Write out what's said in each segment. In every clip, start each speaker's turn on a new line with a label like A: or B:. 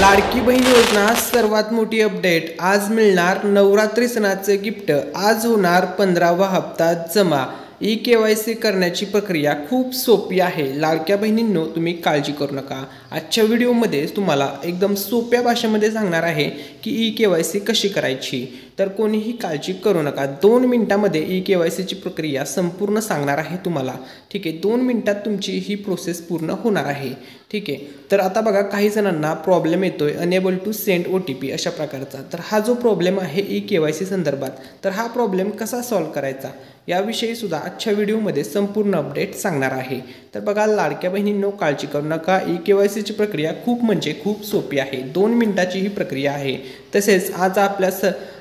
A: लाडकी बहीण योजना सर्वात मोठी अपडेट। आज मिळणार नवरात्री सणाचे गिफ्ट। आज होणार 15वा हप्ता जमा। ई-केवायसी करण्याची प्रक्रिया खूप सोपी आहे। लाडक्या बहिणींनो, तुम्ही काळजी करू नका। आजच्या व्हिडिओमध्ये तुम्हाला एकदम सोप्या भाषेमध्ये सांगणार आहे की ई-केवायसी कशी करायची। तर कोणीही काळजी करू नका। 2 मिनिटांमध्ये ई-केवायसीची प्रक्रिया संपूर्ण सांगणार आहे तुम्हाला। ठीक आहे, 2 मिनिटात तुमची ही प्रोसेस पूर्ण होणार आहे। ठीक आहे, तर आता बघा, काही जणांना प्रॉब्लेम येतोय अनेबल टू सेंड OTP अशा प्रकारचा। तर हा जो प्रॉब्लेम आहे ई-केवायसी संदर्भात, तर हा प्रॉब्लेम कसा सॉल्व्ह करायचा याविषयी सुद्धा आजच्या व्हिडिओमध्ये संपूर्ण अपडेट सांगणार आहे। तर बघा लाडक्या बहिणींनो, काळजी करू नका। ई-केवायसीची प्रक्रिया खूप सोपी आहे। 2 मिनिटाची ही प्रक्रिया आहे। तसेच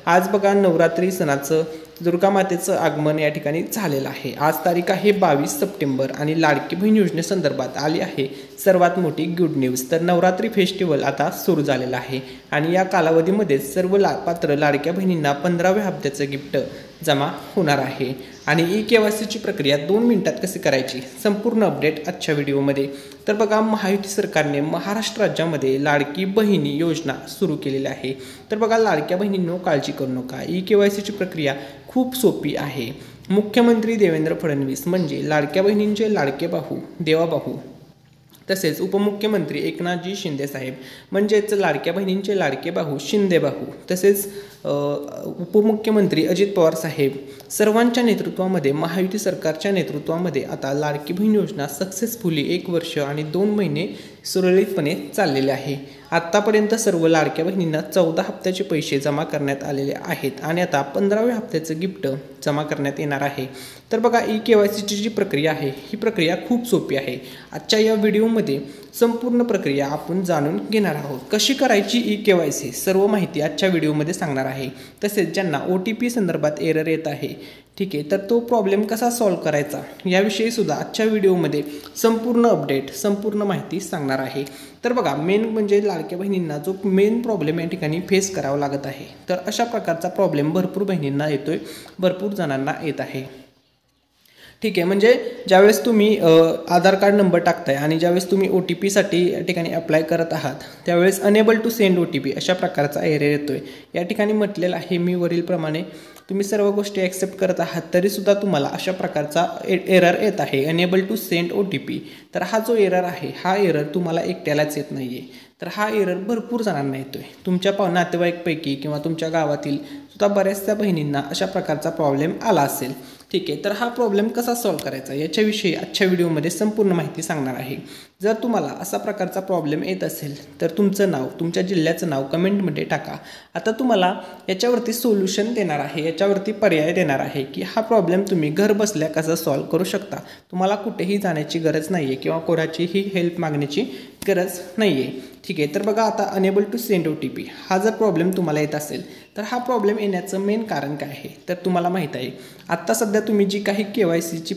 A: आज बघा नवरात्री सणाचं दुर्गा मातेचं आगमन या ठिकाणी झालेलं आहे। आज तारीख आहे 22 सप्टेंबर आणि लाडकी बहीण योजनेसंदर्भात आली आहे सर्वात मोठी गुड न्यूज। तर नवरात्री फेस्टिवल आता सुरू झालेला आहे आणि या कालावधीमध्ये सर्व पात्र लाडक्या बहिणींना 15व्या हप्त्याचं गिफ्ट जमा होणार आहे। आणि ई-केवायसीची प्रक्रिया 2 मिनिटात कशी करायची संपूर्ण अपडेट आजच्या व्हिडिओमध्ये। तर बघा, महायुती सरकारने महाराष्ट्र राज्यामध्ये लाडकी बहीण योजना सुरू केलेली आहे। तर बघा लाडक्या बहिणींनो, काळजी करू नका। ई-केवायसीची प्रक्रिया खूप सोपी आहे। मुख्यमंत्री देवेंद्र फडणवीस म्हणजे लाडक्या बहिणींचे लाडके भाऊ देवाभाऊ, तसेच उपमुख्यमंत्री एकनाथजी शिंदे साहेब म्हणजेच लाडक्या बहिणींचे लाडके भाऊ शिंदे भाऊ, तसेच उपमुख्यमंत्री अजित पवार साहेब सर्वांच्या नेतृत्वामध्ये, महायुती सरकारच्या नेतृत्वामध्ये आता लाडकी बहीण योजना सक्सेसफुली 1 वर्ष आणि 2 महिने सुरळीतपणे चाललेले आहे। आत्तापर्यंत सर्व लाडक्या बहिणींना 14 हप्त्याचे पैसे जमा करण्यात आलेले आहेत आणि आता 15व्या हप्त्याचं गिफ्ट जमा करण्यात येणार आहे। तर बघा, ई-केवायसीची जी प्रक्रिया आहे ही प्रक्रिया खूप सोपी आहे। आजच्या या व्हिडिओमध्ये संपूर्ण प्रक्रिया आपण जाणून घेणार आहोत। कशी करायची ई-केवायसी सर्व माहिती आजच्या व्हिडिओमध्ये सांगणार आहे। तसेच ज्यांना OTP संदर्भात एरर येत आहे, ठीक आहे, तर तो प्रॉब्लेम कसा सॉल्व्ह करायचा याविषयी सुद्धा आजच्या व्हिडिओमध्ये संपूर्ण अपडेट संपूर्ण माहिती सांगणार आहे। तर बघा, मेन म्हणजे लाडक्या बहिणींना जो मेन प्रॉब्लेम या ठिकाणी फेस करावा लागत आहे, तर अशा प्रकारचा प्रॉब्लेम भरपूर बहिणींना येतोय, भरपूर जणांना येत आहे। ठीक आहे, म्हणजे ज्यावेळेस तुम्ही आधार कार्ड नंबर टाकताय आणि ज्यावेळेस तुम्ही OTP साठी या ठिकाणी अप्लाय करत आहात, त्यावेळेस अनेबल टू सेंड OTP अशा प्रकारचा एरर येतोय। या ठिकाणी म्हटलेलं आहे मी वरीलप्रमाणे, तुम्ही सर्व गोष्टी ॲक्सेप्ट करत आहात तरीसुद्धा तुम्हाला अशा प्रकारचा एरर येत आहे अनेबल टू सेंड OTP। तर हा जो एरर आहे, हा एरर तुम्हाला एकट्यालाच येत नाही आहे, तर हा एरर भरपूर जणांना येतोय। तुमच्या नातेवाईकपैकी किंवा तुमच्या गावातील सुद्धा बऱ्याचशा बहिणींना अशा प्रकारचा प्रॉब्लेम आला असेल। ठीक आहे, तर हा प्रॉब्लेम कसा सॉल्व्ह करायचा याच्याविषयी आजच्या व्हिडिओमध्ये संपूर्ण माहिती सांगणार आहे। जर तुम्हाला असा प्रकारचा प्रॉब्लेम येत असेल तर तुमचं नाव, तुमच्या जिल्ह्याचं नाव कमेंटमध्ये टाका। आता तुम्हाला याच्यावरती सोल्युशन देणार आहे, याच्यावरती पर्याय देणार आहे की हा प्रॉब्लेम तुम्ही घर बसल्या कसा सॉल्व्ह करू शकता। तुम्हाला कुठेही जाण्याची गरज नाही आहे किंवा कोणाचीही हेल्प मागण्याची गरज नाही आहे। ठीक आहे, तर बघा, आता अनेबल टू सेंड OTP हा जर प्रॉब्लेम तुम्हाला येत असेल तर हा प्रॉब्लेम येण्याचं मेन कारण काय आहे तर तुम्हाला माहीत आहे, आत्ता सध्या तुम्ही जी काही ई-केवायसीची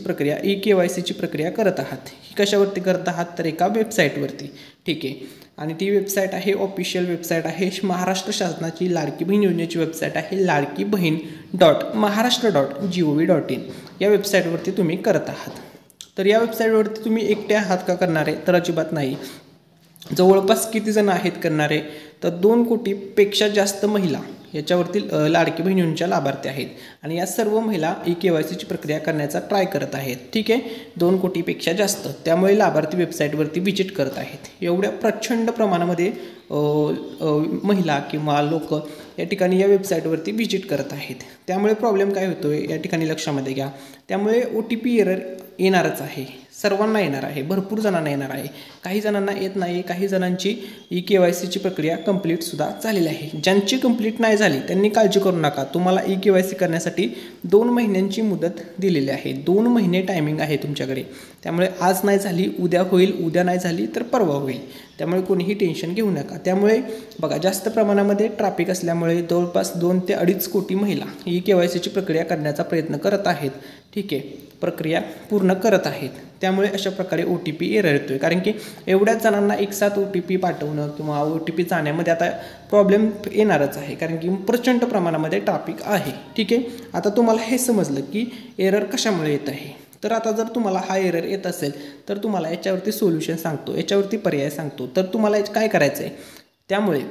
A: प्रक्रिया करत आहात, ही कशावरती करत आहात तर एका वेबसाईटवरती। ठीक आहे, आणि ती वेबसाईट आहे ऑफिशियल वेबसाईट आहे, महाराष्ट्र शासनाची लाडकी बहीण योजनेची वेबसाईट आहे laadkibhin.maharashtra.gov.in या वेबसाईटवरती तुम्ही करत आहात। तर या वेबसाईटवरती तुम्ही एकटे आहात का करणारे तर अजिबात नाही। जवळपास किती जण आहेत करणारे तर 2 कोटीपेक्षा जास्त महिला याच्यावरती लाडकी बहीण योजनेच्या लाभार्थी आहेत आणि या सर्व महिला ई-केवायसीची प्रक्रिया करण्याचा ट्राय करत आहेत। ठीक आहे, 2 कोटीपेक्षा जास्त, त्यामुळे लाभार्थी वेबसाईटवरती व्हिजिट करत आहेत। एवढ्या प्रचंड प्रमाणामध्ये महिला किंवा लोक या ठिकाणी या वेबसाईटवरती व्हिजिट करत आहेत। त्यामुळे प्रॉब्लेम काय होतोय या ठिकाणी लक्षामध्ये घ्या, त्यामुळे OTP एरर येणारच आहे, सर्वांना येणार आहे, भरपूर जणांना येणार आहे। काही जणांना येत नाही, काही जणांची ई-केवायसीची प्रक्रिया कंप्लीट सुद्धा झालेली आहे। ज्यांची कंप्लीट नाही झाली त्यांनी काळजी करू नका। तुम्हाला ई-केवायसी करण्यासाठी 2 महिन्यांची मुदत दिलेली आहे, 2 महिने टायमिंग आहे तुमच्याकडे। त्यामुळे आज नाही झाली उद्या होईल, उद्या नाही झाली तर परवा होईल, त्यामुळे कोणीही टेन्शन घेऊ नका। त्यामुळे बघा, जास्त प्रमाणामध्ये ट्रॅफिक असल्यामुळे जवळपास 2 ते 2.5 कोटी महिला ई-केवायसीची प्रक्रिया करण्याचा प्रयत्न करत आहेत। ठीक आहे, प्रक्रिया पूर्ण करत आहेत, त्यामुळे अशा प्रकारे OTP एरर येतोय। कारण की एवढ्याच जणांना एकसाथ OTP पाठवणं किंवा OTP जाण्यामध्ये आता प्रॉब्लेम येणारच आहे, कारण की प्रचंड प्रमाणामध्ये ट्रॅफिक आहे। ठीक आहे, आता तुम्हाला हे समजलं की एरर कशामुळे येत आहे। तर आता जर तुम्हाला हा एरर येत असेल तर तुम्हाला याच्यावरती सोल्युशन सांगतो, याच्यावरती पर्याय सांगतो। तर तुम्हाला काय करायचं आहे, त्यामुळे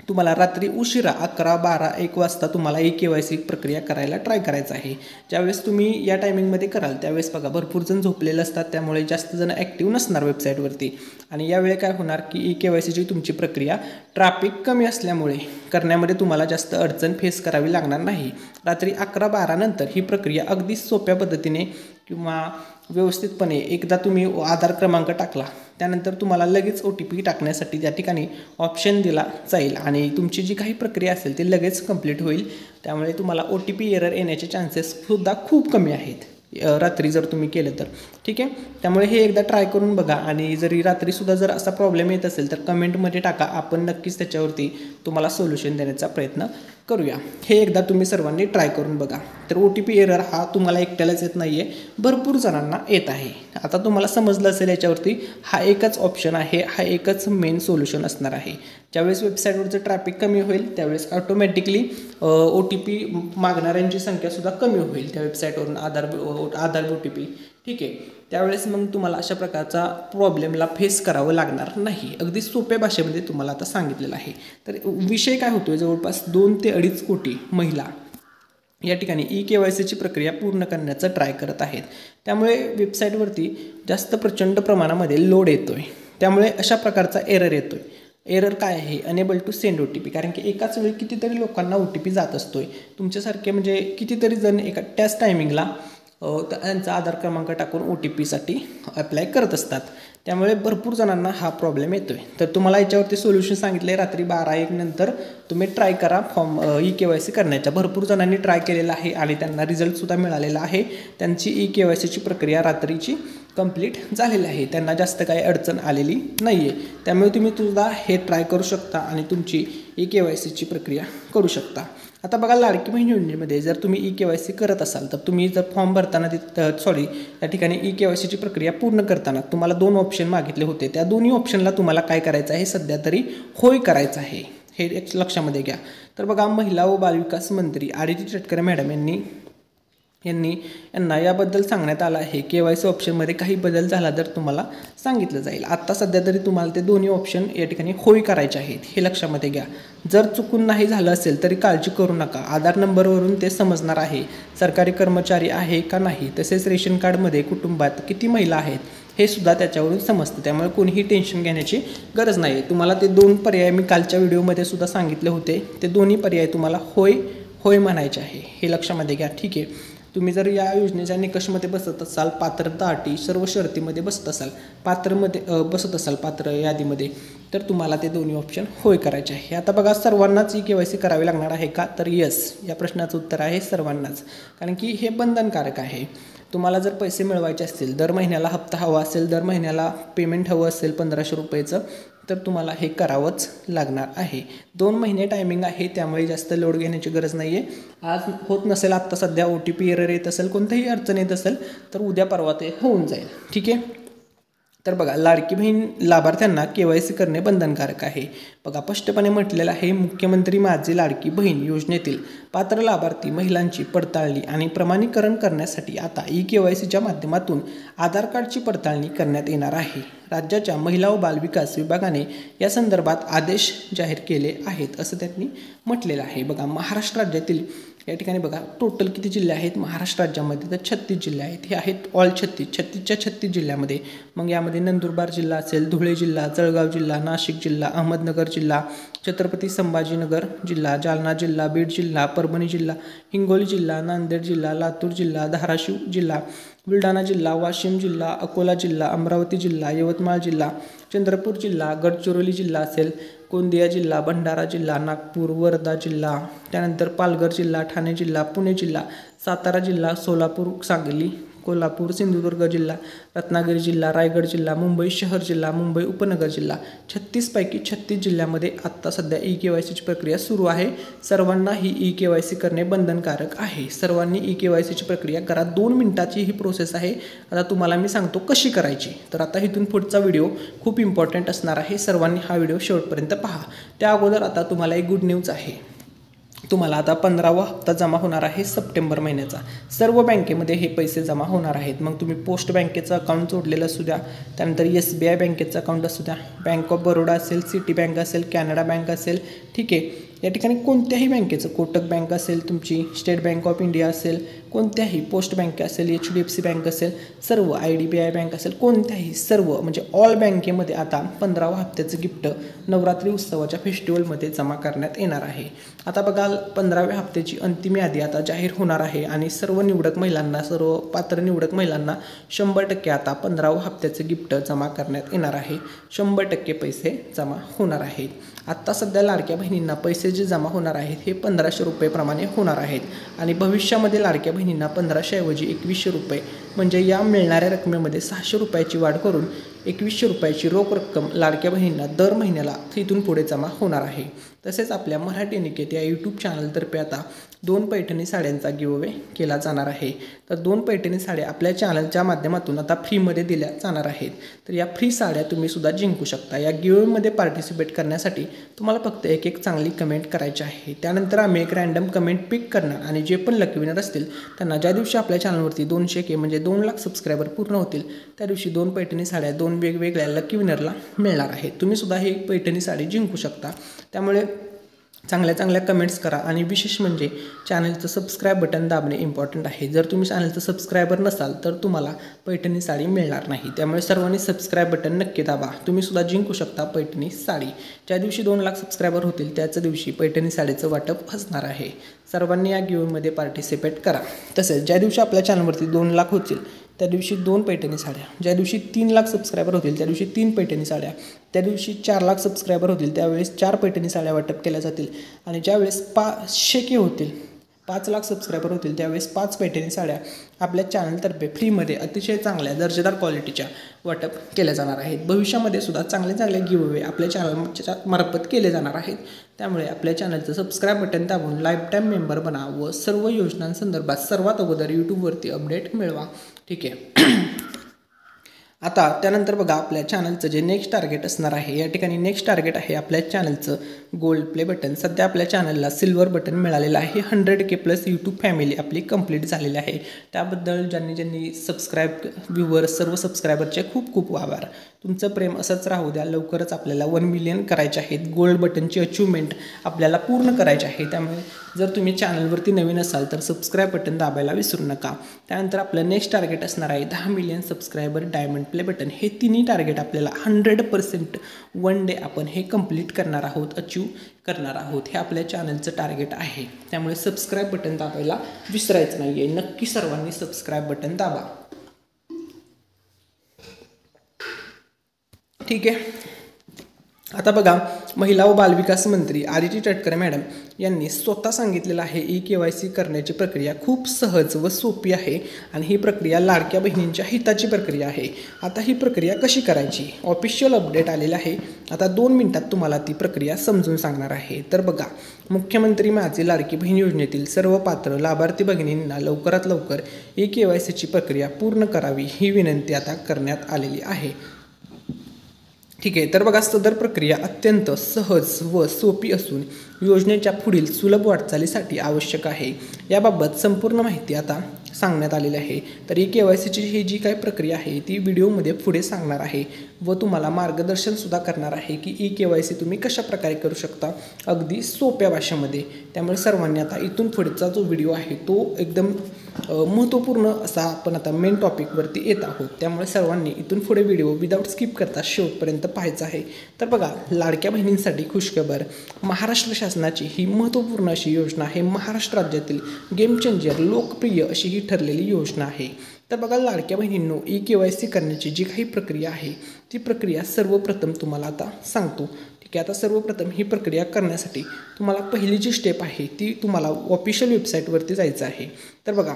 A: तुम्हाला रात्री उशिरा 11, 12, 1 वाजता तुम्हाला KYC प्रक्रिया करायला ट्राय करायचं आहे. ज्यावेळेस तुम्ही या टायमिंगमध्ये कराल त्यावेळेस बघा भरपूर जण झोपलेले असतात, त्यामुळे जास्त जण ॲक्टिव्ह नसणार वेबसाईटवरती. आणि यावेळी काय होणार की KYCची तुमची प्रक्रिया ट्रॅफिक कमी असल्यामुळे करण्यामध्ये तुम्हाला जास्त अडचण फेस करावी लागणार नाही. रात्री 11, 12 नंतर ही प्रक्रिया अगदी सोप्या पद्धतीने किंवा व्यवस्थितपणे एकदा तुम्ही आधार क्रमांक टाकला त्यानंतर तुम्हाला लगेच OTP टाकण्यासाठी त्या ठिकाणी ऑप्शन दिला जाईल आणि तुमची जी काही प्रक्रिया असेल ती लगेच कंप्लीट होईल. त्यामुळे तुम्हाला OTP एरर येण्याचे चान्सेससुद्धा खूप कमी आहेत रात्री जर तुम्ही केलं तर. ठीक आहे, त्यामुळे हे एकदा ट्राय करून बघा आणि जरी रात्रीसुद्धा जर असा प्रॉब्लेम येत असेल तर कमेंटमध्ये टाका, आपण नक्कीच त्याच्यावरती तुम्हाला सोल्युशन देण्याचा प्रयत्न करूया. हे एकदा तुम्ही सर्वांनी ट्राय करून बघा. तर OTP एरर हा तुम्हाला एकट्यालाच येत नाही आहे, भरपूर जणांना येत आहे. आता तुम्हाला समजलं असेल याच्यावरती हा एकच ऑप्शन आहे, हा एकच मेन सोल्युशन असणार आहे. ज्यावेळेस वेबसाईटवरचं ट्रॅफिक कमी होईल त्यावेळेस ऑटोमॅटिकली OTP मागणाऱ्यांची संख्यासुद्धा कमी होईल त्या वेबसाईटवरून आधार OTP. ठीक आहे, त्यावेळेस मग तुम्हाला अशा प्रकारचा प्रॉब्लेमला फेस करावं लागणार नाही. अगदी सोप्या भाषेमध्ये तुम्हाला आता सांगितलेलं आहे. तर विषय काय होतोय, जवळपास 2 ते 2.5 कोटी महिला या ठिकाणी KYCची प्रक्रिया पूर्ण करण्याचा ट्राय करत आहेत. त्यामुळे वेबसाईटवरती जास्त प्रचंड प्रमाणामध्ये लोड येतोय, त्यामुळे अशा प्रकारचा एरर येतोय. एरर काय आहे, अनेबल टू सेंड OTP. कारण की एकाच वेळी कितीतरी लोकांना OTP जात असतोय. तुमच्यासारखे म्हणजे कितीतरी जण एका त्याच टायमिंगला त्यांचा आधार क्रमांक टाकून OTPसाठी अप्लाय करत असतात. त्यामुळे भरपूर जणांना हा प्रॉब्लेम येतोय. तर तुम्हाला याच्यावरती सोल्युशन सांगितलं आहे, रात्री 12-1 नंतर तुम्ही ट्राय करा KYC करण्याच्या. भरपूर जणांनी ट्राय केलेला आहे आणि त्यांना रिझल्टसुद्धा मिळालेला आहे. त्यांची KYCची प्रक्रिया रात्रीची कंप्लीट झालेली आहे, त्यांना जास्त काही अडचण आलेली नाही आहे. त्यामुळे तुम्ही सुद्धा हे ट्राय करू शकता आणि तुमची KYCची प्रक्रिया करू शकता. आता बघा, लाडकी बहीण योजनेमध्ये जर तुम्ही KYC करत असाल तर तुम्ही जर फॉर्म भरताना त्या ठिकाणी KYCची प्रक्रिया पूर्ण करताना तुम्हाला 2 ऑप्शन मागितले होते. त्या दोन्ही ऑप्शनला तुम्हाला काय करायचं आहे, सध्या तरी होय करायचं आहे. हे एक लक्षामध्ये घ्या. तर बघा, महिला व बालविकास मंत्री आदिती तटकरे मॅडम यांना याबद्दल सांगण्यात आलं आहे. KYC ऑप्शनमध्ये काही बदल झाला तर तुम्हाला सांगितलं जाईल. आत्ता सध्या तरी तुम्हाला ते दोन्ही ऑप्शन या ठिकाणी होय करायचे आहेत, हे लक्षामध्ये घ्या. जर चुकून नाही झालं असेल तरी काळजी करू नका, आधार नंबरवरून ते समजणार आहे सरकारी कर्मचारी आहे का नाही. तसेच रेशन कार्डमध्ये कुटुंबात किती महिला आहेत हे सुद्धा त्याच्यावरून समजतं. त्यामुळे कोणीही टेन्शन घेण्याची गरज नाही. तुम्हाला ते 2 पर्याय मी कालच्या व्हिडिओमध्ये सुद्धा सांगितले होते, ते दोन्ही पर्याय तुम्हाला होय म्हणायचे आहे, हे लक्षामध्ये घ्या. ठीक आहे, तुम्ही जर या योजनेच्या निकषमध्ये बसत असाल, पात्रता अटी सर्व शर्तीमध्ये बसत असाल, पात्र यादीमध्ये, तर तुम्हाला ते दोन्ही ऑप्शन होय करायचे आहे. आता बघा, सर्वांनाच KYC करावी लागणार आहे का, तर यस, या प्रश्नाचं उत्तर आहे सर्वांनाच. कारण की हे बंधनकारक आहे. तुम्हाला जर पैसे मिळवायचे असतील, दर महिन्याला हप्ता हवा असेल, दर महिन्याला पेमेंट हवं असेल 1500 रुपयेचं, तर तुम्हाला हे करावंच लागणार आहे. 2 महिने टायमिंग आहे, त्यामुळे जास्त लोड घेण्याची गरज नाही आहे. आज होत नसेल, आत्ता सध्या OTP एरर येत असेल, कोणतीही अडचण येत असेल तर उद्या परवा ते होऊन जाईल. ठीक आहे, तर बघा, लाडकी बहीण लाभार्थ्यांना KYC करणे बंधनकारक आहे. बघा, स्पष्टपणे म्हटलेलं आहे, मुख्यमंत्री माझी लाडकी बहीण योजनेतील पात्र लाभार्थी महिलांची पडताळणी आणि प्रमाणीकरण करण्यासाठी आता KYCच्या माध्यमातून आधार कार्डची पडताळणी करण्यात येणार आहे. राज्याच्या महिला व बालविकास विभागाने या संदर्भात आदेश जाहीर केले आहेत, असं त्यांनी म्हटलेलं आहे. बघा, महाराष्ट्र राज्यातील या ठिकाणी बघा टोटल किती जिल्हे आहेत महाराष्ट्र राज्यामध्ये, तर 36 जिल्हे आहेत. हे आहेत ऑल 36च्या 36 जिल्ह्यामध्ये. मग यामध्ये नंदुरबार जिल्हा असेल, धुळे जिल्हा, जळगाव जिल्हा, नाशिक जिल्हा, अहमदनगर जिल्हा, छत्रपती संभाजीनगर जिल्हा, जालना जिल्हा, बीड जिल्हा, परभणी जिल्हा, हिंगोली जिल्हा, नांदेड जिल्हा, लातूर जिल्हा, धाराशिव जिल्हा, बुलढाणा जिल्हा, वाशिम जिल्हा, अकोला जिल्हा, अमरावती जिल्हा, यवतमाळ जिल्हा, चंद्रपूर जिल्हा, गडचिरोली जिल्हा असेल, गोंदिया जिल्हा, भंडारा जिल्हा, नागपूर, वर्धा जिल्हा, त्यानंतर पालघर जिल्हा, ठाणे जिल्हा, पुणे जिल्हा, सातारा जिल्हा, सोलापूर, सांगली, कोल्हापूर, सिंधुदुर्ग जिल्हा, रत्नागिरी जिल्हा, रायगड जिल्हा, मुंबई शहर जिल्हा, मुंबई उपनगर जिल्हा, 36 पैकी 36 जिल्ह्यामध्ये आत्ता सध्या KYCची प्रक्रिया सुरू आहे. सर्वांना ही KYC करणे बंधनकारक आहे. सर्वांनी KYCची प्रक्रिया करा. 2 मिनिटाची ही प्रोसेस आहे. आता तुम्हाला मी सांगतो कशी करायची. तर आता इथून पुढचा व्हिडिओ खूप इम्पॉर्टंट असणार आहे. सर्वांनी हा व्हिडिओ शेवटपर्यंत पहा. त्या अगोदर आता तुम्हाला एक गुड न्यूज आहे. तुम्हाला आता 15वा हप्ता जमा होणार आहे सप्टेंबर महिन्याचा. सर्व बँकेमध्ये हे पैसे जमा होणार आहेत. मग तुम्ही पोस्ट बँकेचं अकाउंट जोडलेलं असू द्या, त्यानंतर SBI बँकेचं अकाउंट असू द्या, बँक ऑफ बरोडा असेल, सिटी बँक असेल, कॅनडा बँक असेल, ठीक आहे, या ठिकाणी कोणत्याही बँकेचं, कोटक बँक असेल तुमची, स्टेट बँक ऑफ इंडिया असेल, कोणत्याही पोस्ट बँक असेल, HDFC बँक असेल, सर्व IDBI बँक असेल, कोणत्याही सर्व म्हणजे ऑल बँकेमध्ये आता 15वा हप्त्याचं गिफ्ट नवरात्री उत्सवाच्या फेस्टिवलमध्ये जमा करण्यात येणार आहे. आता बघा 15व्या हप्त्याची अंतिम यादी आता जाहीर होणार आहे आणि सर्व निवडक महिलांना, सर्व पात्र निवडक महिलांना 100% आता 15व्या हप्त्याचं गिफ्ट जमा करण्यात येणार आहे. 100% पैसे जमा होणार आहेत. आत्ता सध्या लाडक्या बहिणींना पैसे जे जमा होणार आहेत हे 1500 रुपये प्रमाणे होणार आहेत आणि भविष्यामध्ये लाडक्या बहिणींना 1500 ऐवजी 2100 रुपये म्हणजे या मिळणाऱ्या रकमेमध्ये 600 रुपयाची वाढ करून 2100 रुपयाची रोख रक्कम लाडक्या बहिणींना दर महिन्याला इथून पुढे जमा होणार आहे. तसेच आपल्या मराठी निकेत या यूट्यूब चॅनलतर्फे आता 2 पैठणी साड्यांचा गिव्हअवे केला जाणार आहे. तर 2 पैठणी साड्या आपल्या चॅनलच्या माध्यमातून आता फ्रीमध्ये दिल्या जाणार आहेत. तर या फ्री साड्या तुम्ही सुद्धा जिंकू शकता. या गिव्हअवेमध्ये पार्टिसिपेट करण्यासाठी तुम्हाला फक्त एक चांगली कमेंट करायची आहे. त्यानंतर आम्ही एक रँडम कमेंट पिक करणार आणि जे पण लकी विनर असतील त्यांना ज्या दिवशी आपल्या चॅनलवरती 200K म्हणजे 2 लाख सबस्क्रायबर पूर्ण होतील त्या दिवशी 2 पैठणी साड्या 2 वेगवेगळ्या लकी विनरला मिळणार आहेत. तुम्ही सुद्धा ही पैठणी साडी जिंकू शकता. त्यामुळे चांगल्या कमेंट्स करा आणि विशेष म्हणजे चॅनलचं सबस्क्राईब बटन दाबणे इम्पॉर्टंट आहे. जर तुम्ही चॅनलचं सबस्क्रायबर नसाल तर तुम्हाला पैठणी साडी मिळणार नाही. त्यामुळे सर्वांनी सबस्क्राईब बटन नक्की दाबा. तुम्ही सुद्धा जिंकू शकता पैठणी साडी. ज्या दिवशी 2 लाख सबस्क्रायबर होतील त्याच दिवशी पैठणी साडीचं वाटप असणार आहे. सर्वांनी या गिव्हअवेमध्ये पार्टिसिपेट करा. तसेच ज्या दिवशी आपल्या चॅनलवरती 2 लाख होतील त्या दिवशी 2 पैठणी साड्या, ज्या दिवशी 3 लाख सबस्क्रायबर होतील त्या दिवशी 3 पैठणी साड्या, त्या दिवशी 4 लाख सबस्क्रायबर होतील त्यावेळेस 4 पैठणी साड्या वाटप केल्या जातील आणि ज्यावेळेस 500K होतील, 5 लाख सबस्क्रायबर होतील त्यावेळेस 5 पैठणी साड्या आपल्या चॅनलतर्फे फ्रीमध्ये अतिशय चांगल्या दर्जेदार क्वालिटीच्या वाटप केल्या जाणार आहेत. भविष्यामध्ये सुद्धा चांगले गिव्हअवे आपल्या चॅनलच्या मार्फत केले जाणार आहेत. त्यामुळे आपल्या चॅनलचं सबस्क्राईब बटन दाबून लाईफ टाईम मेंबर बना व सर्व योजनांसंदर्भात सर्वात अगोदर यूट्यूबवरती अपडेट मिळवा. ठीक आहे. आता त्यानंतर बघा आपल्या चॅनलचं जे नेक्स्ट टार्गेट असणार आहे, या ठिकाणी नेक्स्ट टार्गेट आहे आपल्या चॅनलचं गोल्ड प्ले बटन. सध्या आपल्या चॅनलला सिल्वर बटन मिळालेलं आहे. 100K प्लस यूट्यूब फॅमिली आपली कंप्लीट झालेली आहे. त्याबद्दल ज्यांनी सबस्क्राईब व्ह्यूअर्स सर्व सबस्क्रायबरचे खूप आभार. तुमचं प्रेम असंच राहू द्या. लवकरच आपल्याला 1 मिलियन करायचे आहेत. गोल्ड बटनची अचिव्हमेंट आपल्याला पूर्ण करायची आहे. त्यामुळे जर तुम्ही चॅनलवरती नवीन असाल तर सबस्क्राईब बटन दाबायला विसरू नका. त्यानंतर आपलं नेक्स्ट टार्गेट असणार आहे 10 million subscriber diamond play button. हे तिन्ही टार्गेट आपल्याला 100% 1 डे आपण हे कंप्लीट करणार आहोत, अचीव करणार आहोत. हे आपल्या चॅनलचं टार्गेट आहे. त्यामुळे सबस्क्राईब बटन दाबायला विसरायचं नाही आहे. नक्की सर्वांनी सबस्क्राईब बटन दाबा. ठीक आहे. आता बघा महिला व बालविकास मंत्री आदिती तटकरे मॅडम यांनी स्वतः सांगितलेलं आहे EKYC करण्याची प्रक्रिया खूप सहज व सोपी आहे आणि ही प्रक्रिया लाडक्या बहिणींच्या हिताची प्रक्रिया आहे. आता ही प्रक्रिया कशी करायची ऑफिशियल अपडेट आलेला आहे. आता 2 मिनिटात तुम्हाला ती प्रक्रिया समजून सांगणार आहे. तर बघा, मुख्यमंत्री माझी लाडकी बहीण योजनेतील सर्व पात्र लाभार्थी भगिनींना लवकरात लवकर EKYCची प्रक्रिया पूर्ण करावी ही विनंती आता करण्यात आलेली आहे. ठीक आहे. तर बघा, सदर प्रक्रिया अत्यंत सहज व सोपी असून योजनेच्या पुढील सुलभ वाटचालीसाठी आवश्यक आहे. याबाबत संपूर्ण माहिती आता सांगण्यात आलेली आहे. तर EKYCची ही जी काही प्रक्रिया आहे ती व्हिडिओमध्ये पुढे सांगणार आहे व तुम्हाला मार्गदर्शनसुद्धा करणार आहे की EKYC तुम्ही कशा प्रकारे करू शकता अगदी सोप्या भाषेमध्ये. त्यामुळे सर्वांनी आता इथून पुढचा जो व्हिडिओ आहे तो एकदम महत्त्वपूर्ण असा आपण आता मेन टॉपिकवरती येत आहोत. त्यामुळे सर्वांनी इथून पुढे व्हिडिओ विदाऊट स्किप करता शेवटपर्यंत पाहायचा आहे. तर बघा, लाडक्या बहिणींसाठी खुशखबर, महाराष्ट्र शासनाची ही महत्त्वपूर्ण अशी योजना आहे. महाराष्ट्र राज्यातील गेम चेंजर लोकप्रिय अशी ही ठरलेली योजना आहे. तर बघा लाडक्या बहिणींनो, EKYC करण्याची जी काही प्रक्रिया आहे ती प्रक्रिया सर्वप्रथम तुम्हाला आता सांगतो. ठीक आहे. आता सर्वप्रथम ही प्रक्रिया करण्यासाठी तुम्हाला पहिली जी स्टेप आहे ती तुम्हाला ऑफिशियल वेबसाईटवरती जायचं आहे. तर बघा,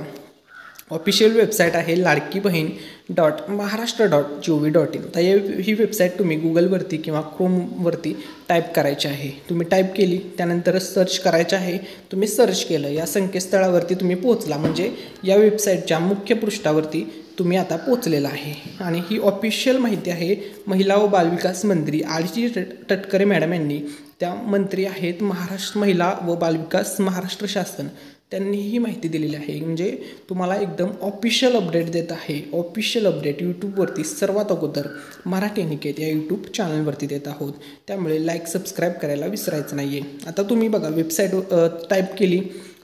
A: ऑफिशियल वेबसाईट आहे ladki.महाराष्ट्र.gov.in. तर ही वेबसाईट तुम्ही गुगलवरती किंवा क्रोमवरती टाईप करायची आहे. तुम्ही टाईप केली त्यानंतर सर्च करायचं आहे. तुम्ही सर्च केलं, या संकेतस्थळावरती तुम्ही पोहोचला म्हणजे या वेबसाईटच्या मुख्य पृष्ठावरती तुम्ही आता पोहोचलेला आहे. आणि ही ऑफिशियल माहिती आहे महिला व बालविकास मंत्री आदिती तटकरे मॅडम यांनी त्या मंत्री आहेत महाराष्ट्र महिला व बालविकास महाराष्ट्र शासन, त्यांनी ही माहिती दिलेली आहे. म्हणजे तुम्हाला एकदम ऑफिशियल अपडेट देत आहे. ऑफिशियल अपडेट यूट्यूबवरती सर्वात अगोदर मराठी अनिकेत या यूट्यूब चॅनलवरती देत आहोत. त्यामुळे लाईक सबस्क्राईब करायला विसरायचं नाही आहे. आता तुम्ही बघा वेबसाईट टाईप केली,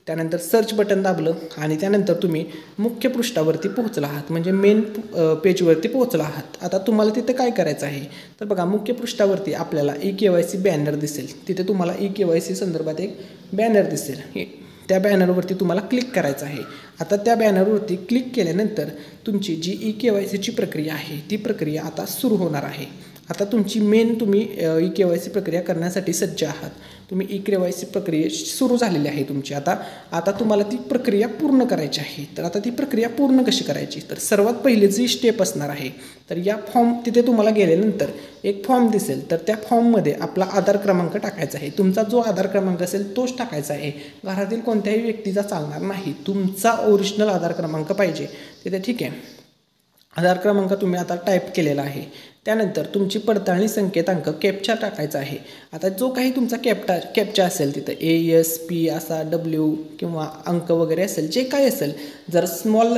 A: त्यानंतर सर्च बटन दाबलं आणि त्यानंतर तुम्ही मुख्य पृष्ठावरती पोहोचला आहात, म्हणजे मेन पेजवरती पोहोचला आहात. आता तुम्हाला तिथे काय करायचं आहे तर बघा मुख्य पृष्ठावरती आपल्याला eKYC बॅनर दिसेल. तिथे तुम्हाला eKYC संदर्भात एक बॅनर दिसेल. त्या बॅनरवरती तुम्हाला क्लिक करायचं आहे. आता त्या बॅनरवरती क्लिक केल्यानंतर तुमची जी eKYCची प्रक्रिया आहे ती प्रक्रिया आता सुरू होणार आहे. आता तुमची तुम्ही eKYC प्रक्रिया करण्यासाठी सज्ज आहात. तुम्ही eKYC प्रक्रिया सुरू झालेली आहे तुमची. आता तुम्हाला ती प्रक्रिया पूर्ण करायची आहे. तर आता ती प्रक्रिया पूर्ण कशी करायची तर सर्वात पहिली जी स्टेप असणार आहे तर या तिथे तुम्हाला गेल्यानंतर एक फॉर्म दिसेल. तर त्या फॉर्ममध्ये आपला आधार क्रमांक टाकायचा आहे. तुमचा जो आधार क्रमांक असेल तोच टाकायचा आहे. घरातील कोणत्याही व्यक्तीचा चालणार नाही. तुमचा ओरिजिनल आधार क्रमांक पाहिजे तिथे. ठीक आहे, आधार क्रमांक तुम्ही आता टाईप केलेला आहे. त्यानंतर तुमची पडताळणी संकेतांक कॅप्चा टाकायचा आहे. आता जो काही तुमचा कॅप्चा असेल तिथं ASP असा W किंवा अंक वगैरे असेल, जे काही असेल, जर स्मॉल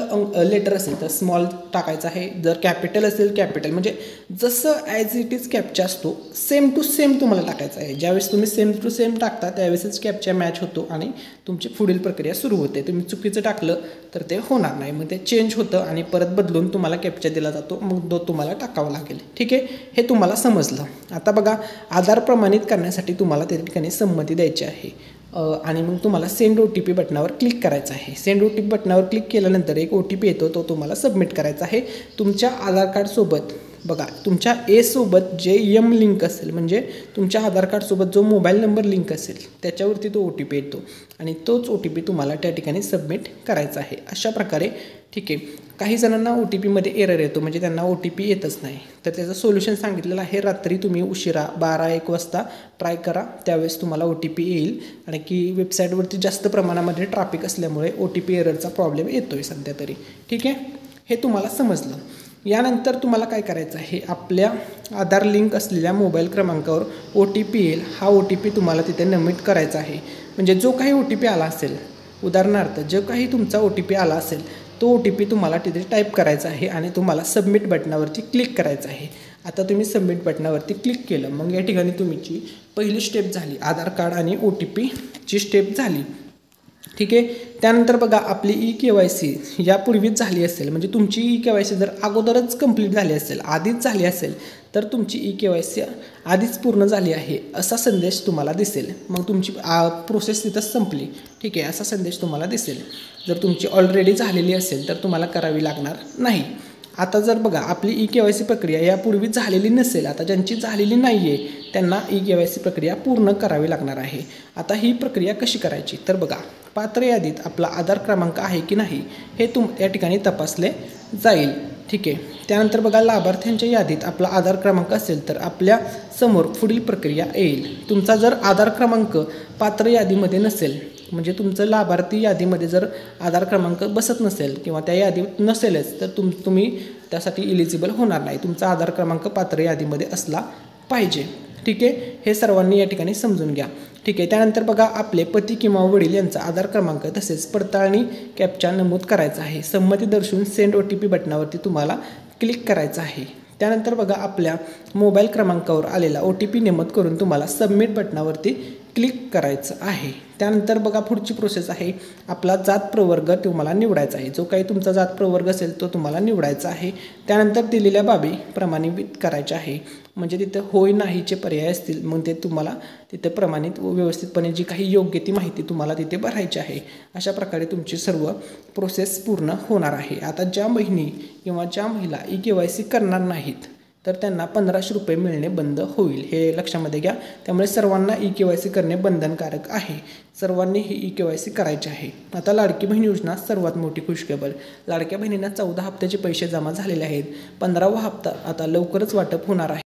A: लेटर असेल तर स्मॉल टाकायचं आहे, जर कॅपिटल असेल कॅपिटल, म्हणजे जसं ॲज इट इज कॅप्चा असतो सेम टू सेम तुम्हाला टाकायचं आहे. ज्यावेळेस तुम्ही सेम टू सेम टाकता त्यावेळेसच कॅप्चा मॅच होतो आणि तुमची पुढील प्रक्रिया सुरू होते. तुम्ही चुकीचं टाकलं तर ते होणार नाही, मग ते चेंज होतं आणि परत बदलून तुम्हाला कॅप्चा दिला जातो, मग तो तुम्हाला टाकावा लागेल. ठीक आहे, हे तुम्हाला समजलं. आता बघा आधार प्रमाणित करण्यासाठी तुम्हाला त्या ठिकाणी संमती द्यायची आहे आणि मग तुम्हाला सेंड OTP बटनावर क्लिक करायचं आहे. सेंड OTP बटनावर क्लिक केल्यानंतर एक OTP येतो, तो तुम्हाला सबमिट करायचा आहे. तुमच्या आधार कार्डसोबत बघा तुमच्या सोबत जे लिंक असेल, म्हणजे तुमच्या आधार कार्डसोबत जो मोबाईल नंबर लिंक असेल त्याच्यावरती तो OTP येतो आणि तोच OTP तुम्हाला त्या ठिकाणी सबमिट करायचा आहे. अशा प्रकारे. ठीक आहे, काही जणांना OTPमध्ये एरर येतो, म्हणजे त्यांना OTP येतच नाही. तर त्याचं सोल्युशन सांगितलेलं आहे. रात्री तुम्ही उशिरा 12-1 वाजता ट्राय करा, त्यावेळेस तुम्हाला OTP येईल. आणि की वेबसाईटवरती जास्त प्रमाणामध्ये ट्रॅफिक असल्यामुळे OTP एररचा प्रॉब्लेम येतोय सध्या तरी. ठीक आहे, हे तुम्हाला समजलं. यानंतर तुम्हाला काय करायचं आहे, आपल्या आधार लिंक असलेल्या मोबाईल क्रमांकावर OTP येईल. हा OTP तुम्हाला तिथे नमूद करायचा आहे. म्हणजे जो काही OTP आला असेल, उदाहरणार्थ जो काही तुमचा OTP आला असेल तो OTP तुम्हाला तिथे टाईप करायचा आहे आणि तुम्हाला सबमिट बटनावरती क्लिक करायचं आहे. आता तुम्ही सबमिट बटनावरती क्लिक केलं, मग या ठिकाणी तुमची पहिली स्टेप झाली, आधार कार्ड आणि OTPची स्टेप झाली. ठीक आहे, त्यानंतर बघा आपली eKYC यापूर्वीच झाली असेल, म्हणजे तुमची eKYC जर अगोदरच कंप्लीट झाली असेल, आधीच झाली असेल, तर तुमची eKYC आधीच पूर्ण झाली आहे असा संदेश तुम्हाला दिसेल. मग तुमची प्रोसेस तिथंच संपली. ठीक आहे, असा संदेश तुम्हाला दिसेल. जर तुमची ऑलरेडी झालेली असेल तर तुम्हाला करावी लागणार नाही. आता जर बघा आपली eKYC प्रक्रिया यापूर्वी झालेली नसेल, आता ज्यांची झालेली नाही आहे त्यांना eKYC प्रक्रिया पूर्ण करावी लागणार आहे. आता ही प्रक्रिया कशी करायची तर बघा पात्र यादीत आपला आधार क्रमांक आहे की नाही हे या ठिकाणी तपासले जाईल. ठीक आहे, त्यानंतर बघा लाभार्थ्यांच्या यादीत आपला आधार क्रमांक असेल तर आपल्या समोर पुढील प्रक्रिया येईल. तुमचा जर आधार क्रमांक पात्र यादीमध्ये नसेल, म्हणजे तुमचं लाभार्थी यादीमध्ये जर आधार क्रमांक बसत नसेल किंवा त्या यादीत नसेलच तर तुम्ही त्यासाठी इलिजिबल होणार नाही. तुमचा आधार क्रमांक पात्र यादीमध्ये असला पाहिजे. ठीक आहे, हे सर्वांनी या ठिकाणी समजून घ्या. ठीक आहे, त्यानंतर बघा आपले पती किंवा वडील यांचा आधार क्रमांक तसेच पडताळणी कॅप्चा नमूद करायचा आहे. संमती दर्शवून सेंड OTP बटनावरती तुम्हाला क्लिक करायचं आहे. त्यानंतर बघा आपल्या मोबाईल क्रमांकावर आलेला OTP नमूद करून तुम्हाला सबमिट बटनावरती क्लिक करायचं आहे. त्यानंतर बघा पुढची प्रोसेस आहे, आपला जात प्रवर्ग तुम्हाला निवडायचा आहे. जो काही तुमचा जात प्रवर्ग असेल तो तुम्हाला निवडायचा आहे. त्यानंतर दिलेल्या बाबी प्रमाणित करायच्या आहे, म्हणजे तिथे होय नाहीचे पर्याय असतील, मग ते तुम्हाला तिथे प्रमाणित व्यवस्थितपणे जी काही योग्य ती माहिती तुम्हाला तिथे भरायची आहे. अशा प्रकारे तुमची सर्व प्रोसेस पूर्ण होणार आहे. आता ज्या बहिणी किंवा ज्या महिला eKYC करणार नाहीत तर त्यांना 1500 रुपये मिळणे बंद होईल, हे लक्षामध्ये घ्या. त्यामुळे सर्वांना eKYC करणे बंधनकारक आहे. सर्वांनी ही eKYC करायची आहे. आता लाडकी बहीण योजना सर्वात मोठी खुशखबर. लाडक्या बहिणींना 14 हप्त्याचे पैसे जमा झालेले आहेत. 15वा हप्ता आता लवकरच वाटप होणार आहे.